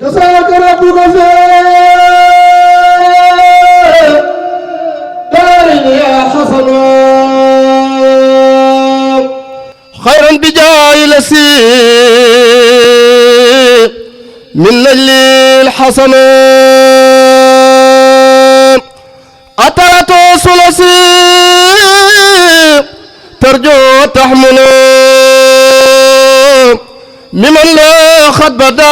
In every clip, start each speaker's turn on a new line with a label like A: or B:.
A: جزاك ربك خير دارين يا حسن خيرا بجاه لسي من نجل الحسن أترت ثلثي ترجو تحمل ممن لا خد بدال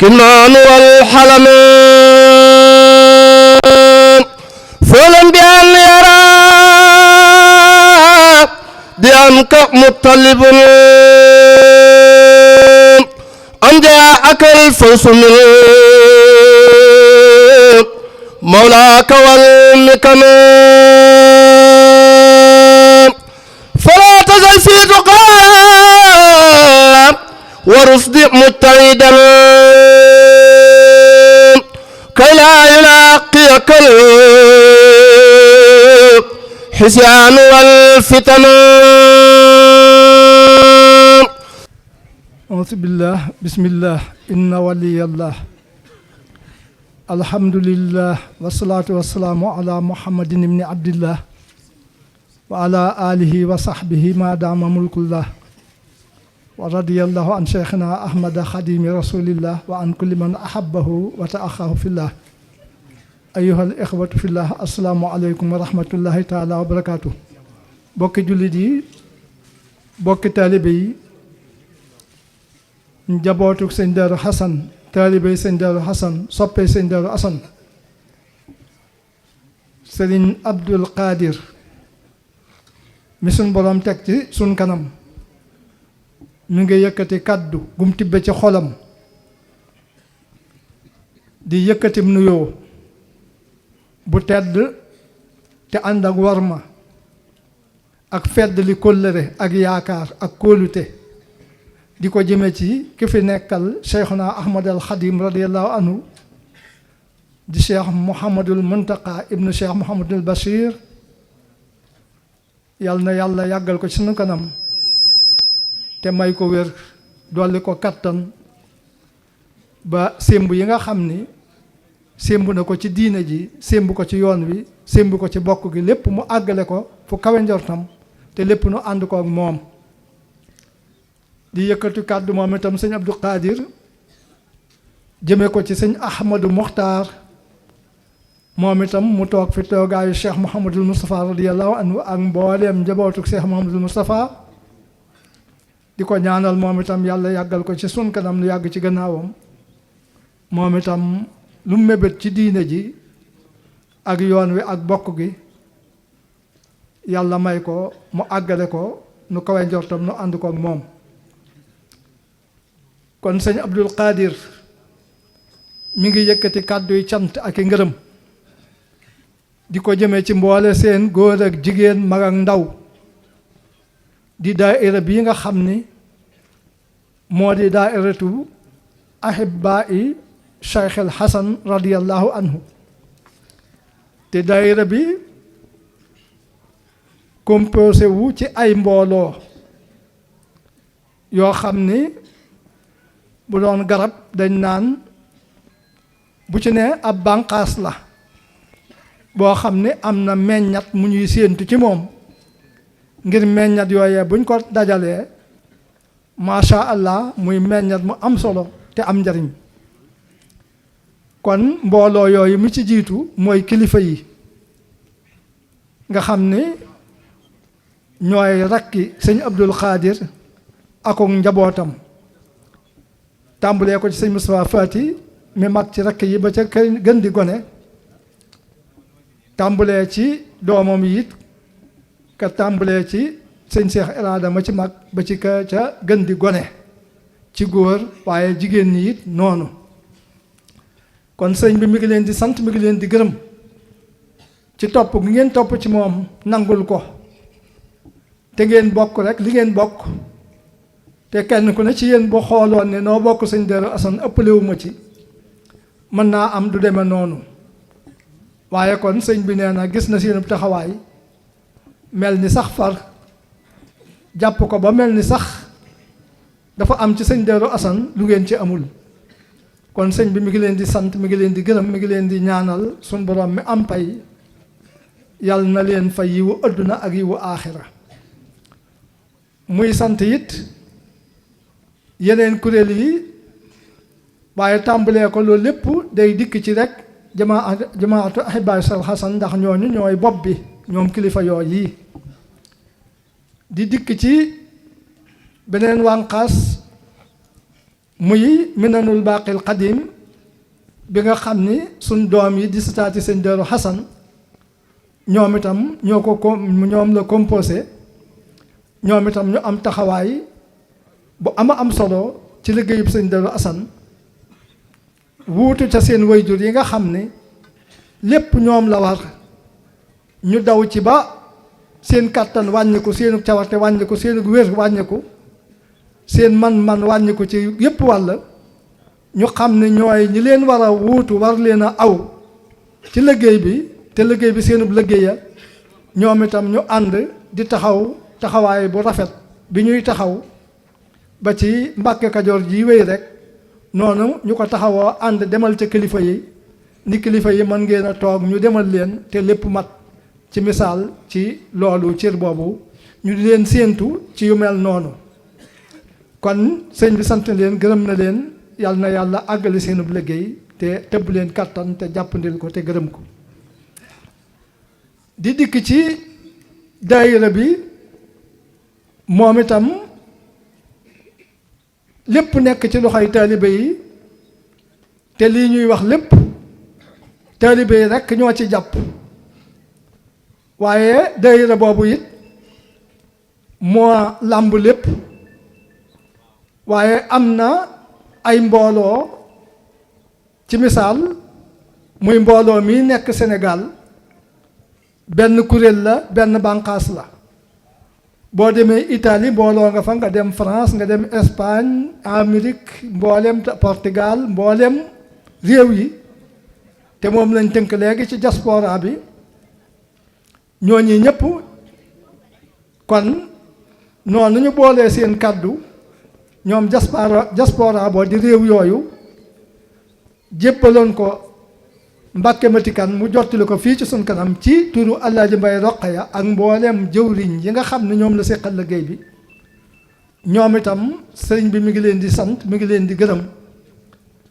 A: كنان والحلم فلم بأن يرى بأنك مطلب أن جاءك الفوز من مولاك والنكم فلا تزل في تقام ورصد مجتهدا كي لا يلاقيك الحسيان والفتن.
B: أعوذ بالله بسم الله إن ولي الله الحمد لله والصلاة والسلام على محمد بن عبد الله وعلى آله وصحبه ما دام ملك الله ورضي الله عن شيخنا أحمد خديم رسول الله وعن كل من أحبه وتأخاه في الله. أيها الإخوة في الله السلام عليكم ورحمة الله تعالى وبركاته. بوكي جوليدي بوكي طالبي njabootuk sëñ Daaru Xasan taalibey sëñ Daaru Xasan soppee sëñ Daaru Asan sëriñ Abdul Qadir mi suñ boroom teg ci suñ kanam mi ngi yëkkati kàddu gum tibbe ci xolam di yëkkatim nuyoo bu tedd te ànd ak warma ak fedd li kóllëre ak yaakaar ak kóolute di ko jëme ci ki fi nekkal Cheikhuna Ahmad al Khadim radiyallahu anhu di Cheikh Mouhamadul Muntaqa ibnu Cheikh Mouhamadul Bachir yal na yàlla yàggal ko ci sunu kanam te may ko wér dolli ko kattan ba sémb yi nga xam ni sémb na ko ci diine ji sémb ko ci yoon wi sémb ko ci bokk gi lépp mu àggale ko fu kawe njortam te lépp nu ànd ko ak moom. di yëkkatu kàddu moom itam sëñ Abdou Qadir jëme ko ci sëñ Ahmadou Mokhtar moom itam mu toog fi toogaayu Cheikh Mouhamadul Moustapha radiyallahu anhu ak mbooleem njabootuk Cheikh Mouhamadul Moustapha di ko ñaanal moom itam yàlla yàggal ko ci sun kanam lu yàgg ci gannaawam moom itam lu mu mébét ci diine ji ak yoon wi ak bokk gi yàlla may ko mu àggale ko nu kawe njortam nu ànd ko ak moom. kon sëñ Abdul Qadir mi ngi yëkkati kàdduy cant ak i ngërëm di ko jëmee ci mboole seen góor ak jigéen mag ak ndaw di daaira bii nga xam ni moo di daairatu ahibaa'i Cheikh al Hasan radiyallahu anhu te daaira bi composé wu ci ay mbooloo yoo xam ni bu doon garab dañ naan bu ci ne ab bànqaas la boo xam ne am na meññat mu ñuy séentu ci moom ngir meññat yooyee buñ ko dajalee macha allah muy meññat mu am solo te am njariñ kon mbooloo yooyu mu ci jiitu mooy kilifa yi nga xam ni ñooy rakki sëñ Abdul Qadir ak njabootam tàmbulee ko ci sëñ Moustapha Fati mi mag ci rakk yi ba ca gën di gone tàmbulee ci doomam yi it ka tàmbulee ci sëñ Cheikh Irada ma ci mag ba ci ka ca gën di gone ci góor waaye jigéen ñi it noonu kon sëñ bi mi ngi leen di sant mi ngi leen di gërëm ci topp gi ngeen topp ci moom nangul ko te ngeen bokk rek li ngeen bokk te kenn ku ne ci yéen boo xooloon ne noo bokk sëñ Daaru Asan ëppalewu ma ci mën naa am du demee noonu waaye kon sëñ bi nee na gis na seen taxawaay mel ni sax far jàpp ko ba mel ni sax dafa am ci sëñ Darou Assane lu ngeen ci amul. kon sëñ bi mi ngi leen di sant mi ngi leen di gërëm mi ngi leen di ñaanal suñ borom mi am pay yàlla na leen fay yiwu adduna ak yiwu aaxira. muy sant it yeneen kuréel yi waaye tàmbalee ko loolu lépp day dikk ci rek jamaatu Ahibahil Cheikh Hassane ndax ñooñu ñooy bopp bi ñoom kilifa yooyu yi di dikk ci beneen wànqaas muy Minanul Baaqil Qadim bi nga xam ni suñ doom yi di sitaati sëñ Darou Hassane ñoom itam ñoom la composé ñoom itam ñu am taxawaay bu am solo ci liggéeyub sëñ Darou Assane wuutu ca seen wayjur yi nga xam ne lépp ñoom la war ñu daw ci ba seen kàttan wàññiku seenu cawarte wàññiku seenu wér wàññiku seen man-man wàññiku ci yépp wàll ñu xam ne ñooy ñi leen war a wuutu war leen a aw ci liggéey bi te liggéey bi seenub liggéeya ñoom itam ñu ànd di taxawaay bu rafet bi ñuy taxaw ba ci Mbàkke Kajoor ji wéy rek noonu ñu ko taxawoo ànd demal ca kilifa yi ni kilifa yi mën ngeen a toog ñu demal leen te lépp mat ci misaal ci loolu cër boobu ñu di leen séentu ci yu mel noonu. kon sëñ bi sant leen gërëm na leen yàlla na yàlla àggali seenub liggéey te tëbb leen kattan te jàppandil ko te gërëm ko. di dikk ci daayira bi moom itam lépp nekk ci loxoy taalibe yi te lii ñuy wax lépp taalibe yi rekk ñoo ci jàpp waaye daayira boobu it moo làmb lépp waaye am na ay mbooloo ci misaal muy mbooloo mi nekk Sénégal benn kuréel la benn bànqaas la boo demee Italie mbooloo nga fa nga dem France nga dem Espagne Amérique mboolem Portugal mboolem réew yi te moom lañ tënk léegi ci diaspora bi ñooñu ñëpp kon noonu ñu boolee seen kàddu ñoom diaspora boo di réew yooyu jébbaloon ko Mbàkke Matikan mu jottali ko fii ci sun kanam ci turu Alaaji Mbay Roqaya ak mboolem jëwriñ yi nga xam ne ñoom la seqal liggéey bi ñoom itam sëriñ bi mi ngi leen di sant mi ngi leen di gërëm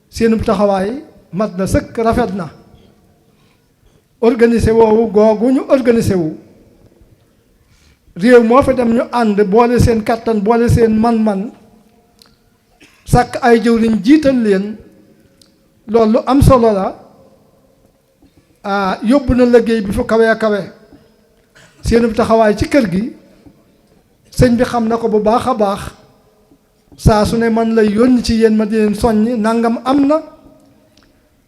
B: seenub taxawaay mat na sëkk rafet na organisé woowu googu ñu organisé wu réew moo fa dem ñu ànd boole seen kattan boole seen man-man sàkk ay jëwriñ jiital leen loolu am solo la yóbbu na liggéey bi fu kawe kawe seenub taxawaay ci kër gi sëñ bi xam na ko bu baax a baax saa su ne man lay yónni ci yéen ma di leen soññ nangam am na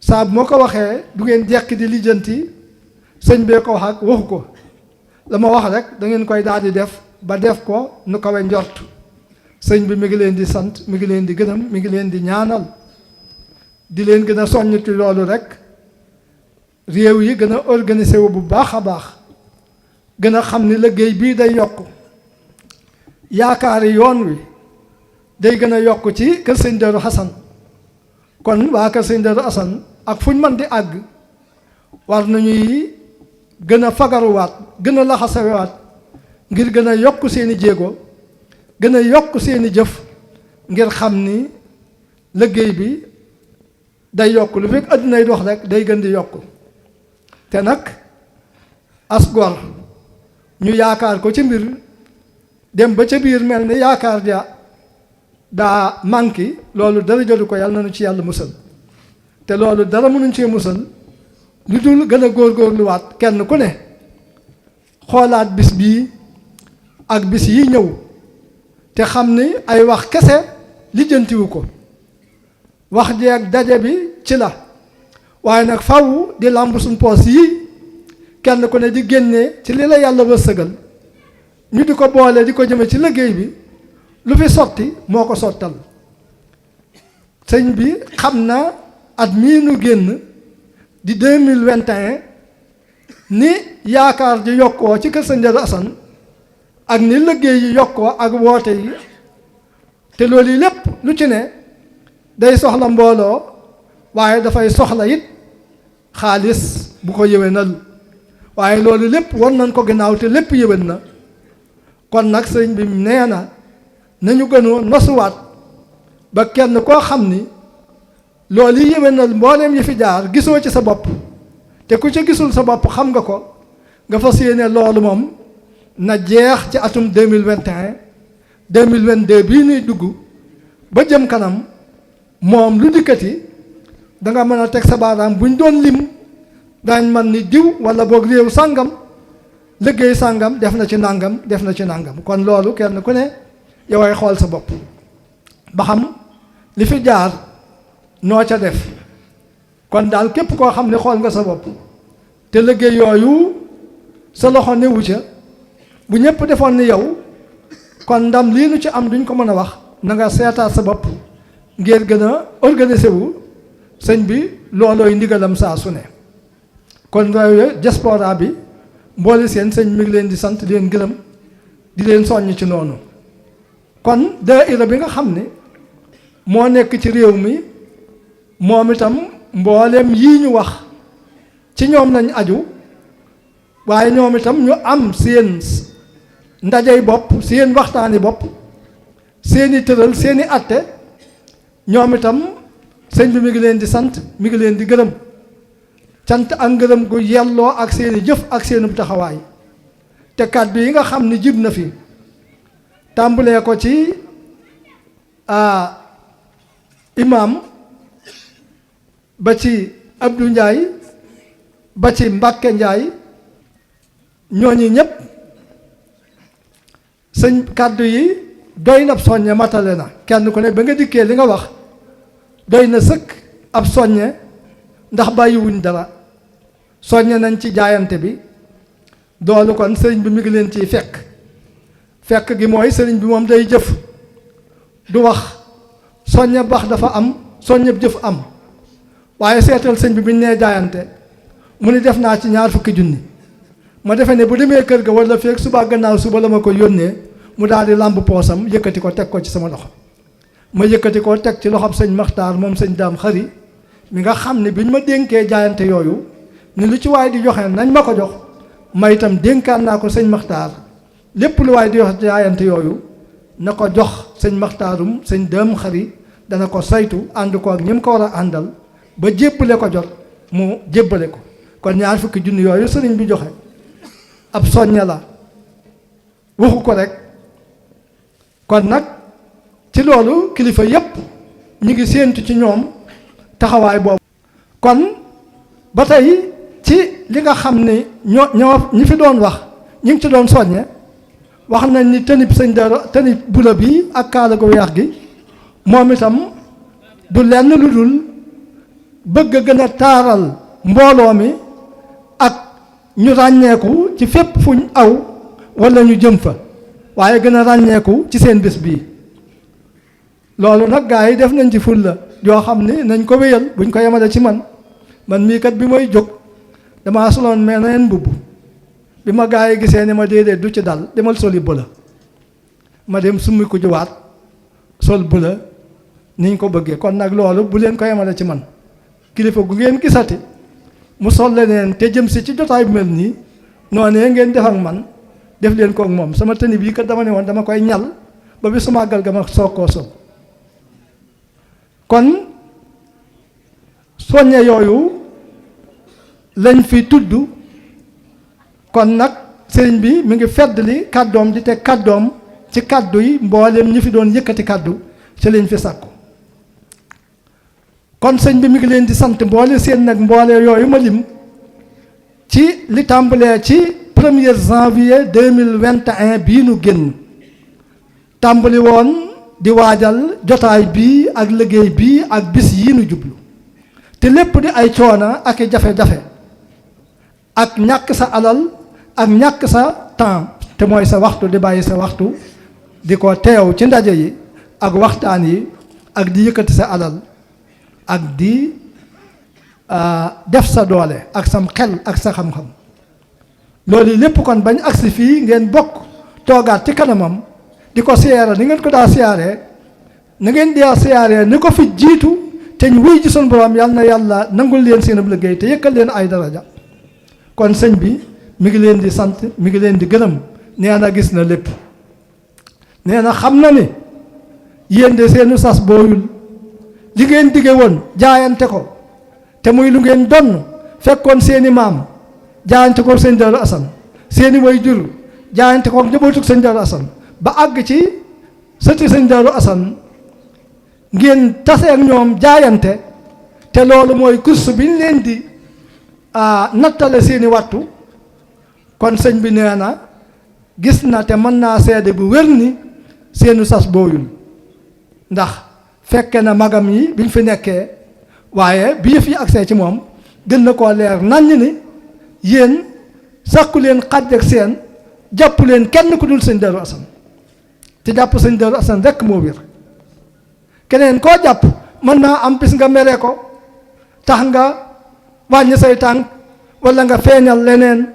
B: saa bu moo ko waxee du ngeen jekki di lijjanti sëñ bee ko wax ak waxu ko la ma wax rek da ngeen koy daal di def ba def ko nu kawe njort sëñ bi mi ngi leen di sant mi ngi leen di gërëm mi ngi leen di ñaanal di leen gën a soññ ci loolu rek réew yi gën a organisé wu bu baax a baax gën a xam ni liggéey bii day yokk yaakaari yoon wi day gën a yokk ci kër sëñ Darou Hassane kon waa kër sëñ Darou Hassane ak fu ñu mën di àgg war nañuy gën a fagaruwaat gën a laxasawaat ngir gën a yokk seeni jéego gën a yokk seeni jëf ngir xam ni liggéey bi day yokk lu fekk àddinay dox rek day gën di yokk te nag as gor ñu yaakaar ko ci mbir dem ba ca biir mel ni yaakaar ja daa manqué loolu dara jëlu ko yàlla nañu ci yàlla musal te loolu dara mënuñ cee musal lu dul gën a góorgóorluwaat kenn ku ne xoolaat bis bii ak bis yi ñëw te xam ni ay wax kese lijjantiwu ko wax ji ak daje bi ci la waaye nag faw di làmb suñ poos yi kenn ku ne di génnee ci li la yàlla wërsëgal ñu di ko boole di ko jëme ci liggéey bi lu fi sotti moo ko sottal sëñ bi xam na at mii nu génn di 2021 ni yaakaar ji yokkoo ci kër sëñ Darou Hassane ak ni liggéey yi yokkoo ak woote yi te loolu yi lépp lu ci ne day soxla mbooloo waaye dafay soxla it xaalis bu ko yëwénal waaye loolu lépp war nañ ko ginnaaw te lépp yëwén na kon nag sëñ bi nee na nañu gënu nosuwaat ba kenn koo xam ni loolu yi yëwénal mbooleem yi fi jaar gisoo ci sa bopp te ku ci gisul sa bopp xam nga ko nga fas yéene loolu moom na jeex ci atum 2021 2022 bii nuy dugg ba jëm kanam moom lu dikkati danga mën a teg sa baaraam buñ doon lim daañ man ni diw wala boog réew sàngam liggéey sàngam def na ci nàngam def na ci nàngam kon loolu kenn ku ne yoway xool sa bopp ba xam li fi jaar noo ca def kon daal képp koo xam ne xool nga sa bopp te liggéey yooyu sa loxo newu ca bu ñëpp defoon ni yow kon ndam lii nu ci am duñ ko mën a wax na nga seetaat sa bopp ngir gën a organisé wu sëñ bi loolooy ndigalam saa su ne kon yooyu diaspora bi mboole seen sëñ mi ngi leen di sant di leen gërëm di leen soññ ci noonu kon daayira bi nga xam ne moo nekk ci réew mi moom itam mboolem yii ñu wax ci ñoom lañ aju waaye ñoom itam ñu am seen ndajey bopp seen waxtaani bopp seeni tëral seeni atte ñoom itam sëñ bi mi ngi leen di sant mi ngi leen di gërëm cant ak ngërëm gu yelloo ak seeni jëf ak seenu taxawaay te kàddu yi nga xam ne jib na fi tàmbalee ko ci imaam ba ci Abdou Ndiaye ba ci Mbàkke Ndiaye ñooñu ñëpp sëñ kàddu yi doy na ab soññe matale na kenn ku ne ba nga dikkee li nga wax doy na sëkk ab soññe ndax bàyyiwuñ dara soññe nañ ci jaayante bi doolu kon sëriñ bi mi ngi leen ciy fekk gi mooy sëriñ bi moom day jëf du wax soññe bax dafa am soññe jëf am waaye seetal sëñ bi biñ nee jaayante mu ni def naa ci 20 junni ma defe ne bu demee kër ga wala feeg suba gannaaw suba la ma ko yónnee mu daal di làmb poosam yëkkati ko teg ko ci sama loxo ma yëkkati ko teg ci loxob sëñ Maxtaar moom sëñ Daam Xari mi nga xam ne biñ ma dénkee jaayante yooyu ni lu ci waay di joxe nañ ma ko jox ma itam dénkaan naa ko sëñ Maxtaar lépp lu waay di jox jaayante yooyu na ko jox sëñ Maxtaarum sëñ Daam Xari dana ko saytu ànd ko ak ñi mu ko war a àndal ba jébbale ko jot mu jébbale ko kon 20 junni yooyu sëriñ bi joxe ab soñña la waxu ko rek kon nag ci loolu kilifa yépp ñu ngi séentu ci ñoom taxawaay boobu kon ba tey ci li nga xam ne ñoo ñi fi doon wax ñu ngi ci doon soññe wax nañ ni tënib sëñ Daro tënib bula bi ak kaala gu weex gi moom itam du lenn lu dul bëgg a gën a taaral mbooloo mi ak ñu ràññeeku ci fépp fuñ aw wala ñu jëm fa waaye gën a ràññeeku ci seen bés bii loolu nag gaa yi def nañ ci fulla yoo xam ni nañ ko wéyal buñ ko yemale ci man mii kat bi may jóg damaa soloon meneen mbubb bi ma gaa yi gisee ni ma déedéet du ci dal demal soli bëla ma dem summi ko juwaat sol bëla niñ ko bëggee kon nag loolu bu leen ko yemale ci man kilifa gu ngeen gisati mu sol leneen te jëm si ci jotaay bu mel nii noonee ngeen def ak man def leen ko ak moom sama tëni bii kat dama ne woon dama koy ñal ba bi su màggal ga ma soog koo sol kon soññe yooyu lañ fi tudd kon nag sëriñ bi mi ngi feddali kàddoom di teg kàddoom ci kàddu yi mboolem ñi fi doon yëkkati kàddu ci lañ fi sàkku kon sëñ bi mi ngi leen di sant mboole seen nag mboole yooyu ma lim ci li tàmbalee ci 1er janvier 2021 bii nu génn tàmbali woon di waajal jotaay bii ak liggéey bii ak bis yii nu jublu te lépp di ay coona ak i jafe-jafe ak ñàkk sa alal ak ñàkk sa temps te mooy sa waxtu di bàyyi sa waxtu di ko teew ci ndaje yi ak waxtaan yi ak di yëkkati sa alal ak di def sa doole ak sam xel ak sa xam-xam loolu lépp kon bañ agsi fii ngeen bokk toogaat ci kanamam di ko siyaare ni ngeen ko daa siyaaree na ngeen di siyaaree ni ko fi jiitu te ñu wuy ji sunu borom yal na yàlla nangul leen seen ab liggéey te yëkkal leen ay daraja. kon sëñ bi mi ngi leen di sant mi ngi leen di gërëm nee na gis na lépp nee na xam na ni yéen de seenu sas booyul li ngeen dige woon jaayante ko te muy lu ngeen donn fekkoon seeni maam jaayante ko sëñ Daaru Asan seeni way jur jaayante ko njabootug sëñ Daaru Asan ba àgg ci sëti sëñ Daaru Asan ngeen tase ak ñoom jaayante te loolu mooy course bi ñu leen di nattale seeni wattu kon sëñ bi nee na gis na te mën naa seede bu wér ni seenu sas booyul ndax fekke na magam yi biñ fi nekkee waaye bi yëf yi agsee ci moom gën na koo leer naññ ni yéen sàkku leen xàjj ak seen jàpp leen kenn ku dul sëñ Daaru Asan te jàpp sëñ Daaru Asan rekk moo wér keneen koo jàpp mën naa am bis nga mere ko tax nga wàññi say tànk walla nga feeñal leneen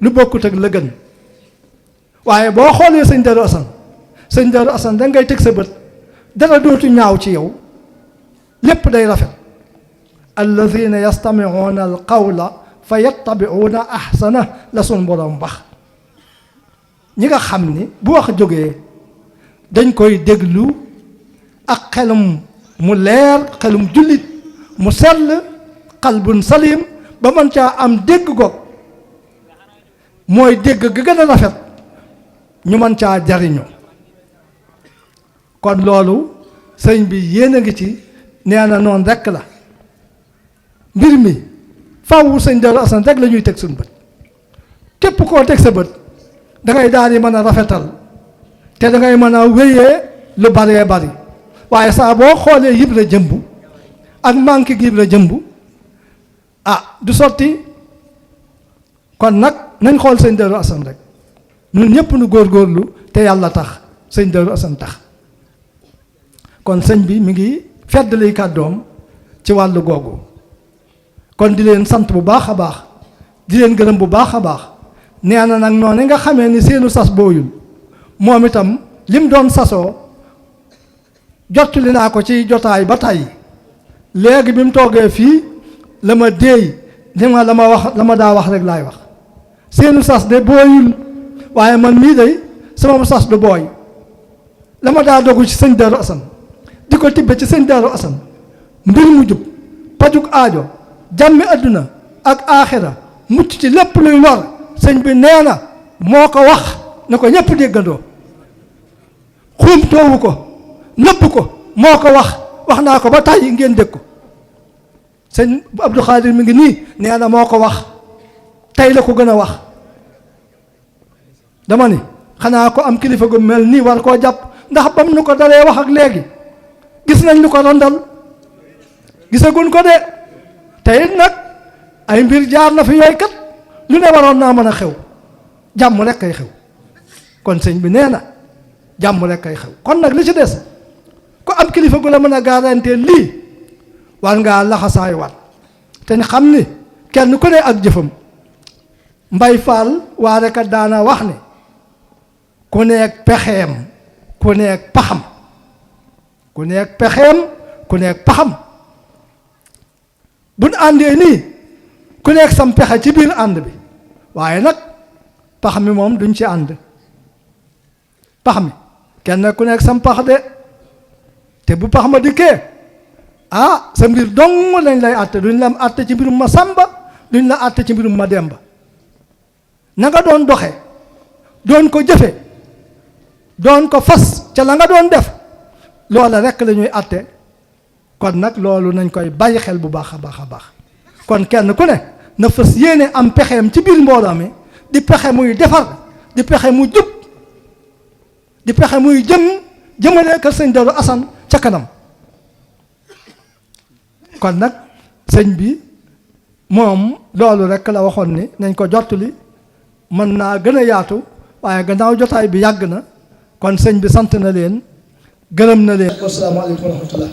B: lu bokkut ak la gën waaye boo xoolee sëñ Daaru Asan sëñ Daaru Asan da ngay teg sa bët dara dootu ñaaw ci yow lépp day rafet alladina yastamiuuna al qawla fa yattabiuuna ahsana la sun borom bax ñi nga xam ni bu wax jógee dañ koy déglu ak xelum mu leer xelum jullit mu sell qalbun salim ba mën caa am dégg goog mooy dégg ga gën a rafet ñu mën caa jariñu kon loolu sëñ bi yéen a ngi ci nee na noonu rekk la mbir mi faaw sëñ Daaru Asan rek la ñuy teg suñu bët képp koo teg sa bët da ngay daal di mën a rafetal te da ngay mën a wéyee lu baree bari waaye saa boo xoolee Ibra Jëmb ak manque gi Ibra Jëmb du sotti kon nag nañ xool sëñ Daaru Asan rek ñun ñëpp nu góorgóorlu te yàlla tax sëñ Daaru Asan tax kon sëñ bi mi ngi feddali kàddoom ci wàllu googu kon di leen sant bu baax a baax di leen gërëm bu baax a baax nee na nag noonu nga xamee ni seenu sas booyul moom itam lim doon sasoo jottali naa ko ci jotaay ba tey léegi bi mu toogee fii la ma déey ni ma la ma daa wax rek laay wax seenu sas de booyul waaye man mii day sama sas du booy la ma daa dogu ci sëñ Daaru Asan di ko tibbe ci sëñ Daaru Asan mbir mu jub pajuk aajo jàmmi adduna ak aaxira mucc ci lépp luy lor sëñ bi nee na moo ko wax na ko ñëpp déggandoo xuum toowu ko nëpp ko moo ko wax naa ko ba tàyyi ngeen dégg ko sëñ Abdou Khadir mi ngi nii nee na moo ko wax tey la ko gën a wax dama ni xanaa ko am kilifa gu mel nii war koo jàpp ndax bam nu ko dalee wax ak léegi gis nañ lu ko rondal gisaguñ ko de tey nag ay mbir jaar na fi yooyu kat lu ne waroon naa mën a xew jàmm rek kay xew kon sëñ bi nee na jàmm rek kay xew kon nag li ci des ku am kilifa gu la mën a garantie lii war ngaa laxasaay waat te ni xam ni kenn ku ne ak jëfam Mbay Faal waare kat daana wax ni ku nekk pexeem ku nekk paxam ku nekk pexeem ku nekk paxam buñ àndee nii ku nekk sam pexe ci biir ànd bi waaye nag pax mi moom duñ ci ànd pax mi kenn ku nekk sam pax de te bu pax ma dikkee sa mbir dong lañ lay àtte duñ la àtte ci mbirum ma sàmba duñ la àtte ci mbirum ma demba na nga doon doxe doon ko jëfe doon ko fas ca la nga doon def loola rekk la ñuy àtte kon nag loolu nañ koy bàyyi xel bu baax a baax a baax kon kenn ku ne na fas yéene am pexeem ci biir mbooloo mi di pexe muy defar di pexe mu jub di pexe muy jëmale kër sëñ Daaru Asan ca kanam kon nag sëñ bi moom loolu rekk la waxoon ni nañ ko jottali mën naa gën a yaatu waaye gannaaw jotaay bi yàgg na kon sëñ bi sant na leen gërëm na leen. asalaamaaleykum wa rahmatullah